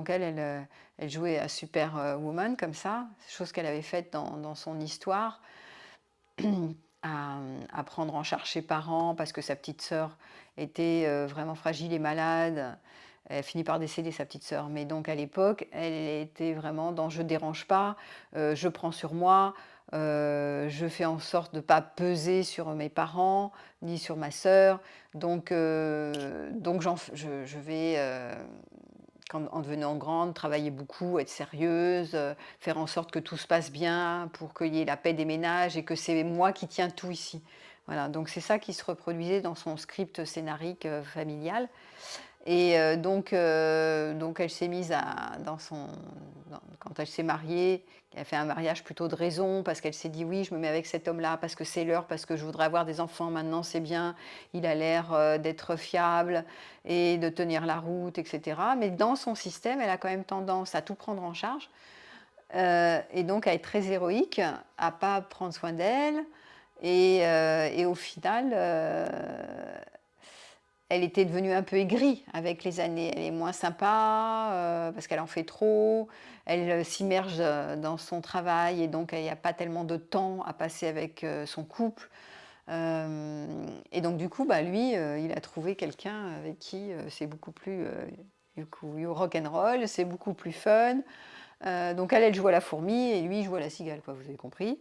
donc elle jouait à Superwoman comme ça, chose qu'elle avait faite dans son histoire, à prendre en charge ses parents parce que sa petite sœur était vraiment fragile et malade. Elle finit par décéder, sa petite sœur. Mais donc à l'époque, elle était vraiment dans je dérange pas, je prends sur moi, je fais en sorte de ne pas peser sur mes parents ni sur ma sœur. Donc je vais, en devenant grande, travailler beaucoup, être sérieuse, faire en sorte que tout se passe bien pour qu'il y ait la paix des ménages et que c'est moi qui tiens tout ici. Voilà, donc c'est ça qui se reproduisait dans son script scénarique familial. Et donc elle s'est mise quand elle s'est mariée, elle fait un mariage plutôt de raison, parce qu'elle s'est dit: «Oui, je me mets avec cet homme-là parce que c'est l'heure, parce que je voudrais avoir des enfants maintenant, c'est bien, il a l'air, d'être fiable et de tenir la route» et cetera. Mais dans son système, elle a quand même tendance à tout prendre en charge, et donc à être très héroïque, à pas prendre soin d'elle et au final, elle était devenue un peu aigrie avec les années. Elle est moins sympa, parce qu'elle en fait trop. Elle, s'immerge, dans son travail et donc il n'y a pas tellement de temps à passer avec, son couple. Et donc du coup, bah, lui, il a trouvé quelqu'un avec qui, c'est beaucoup plus, du coup, rock and roll, c'est beaucoup plus fun. Donc elle, elle joue à la fourmi et lui, il joue à la cigale, quoi, vous avez compris.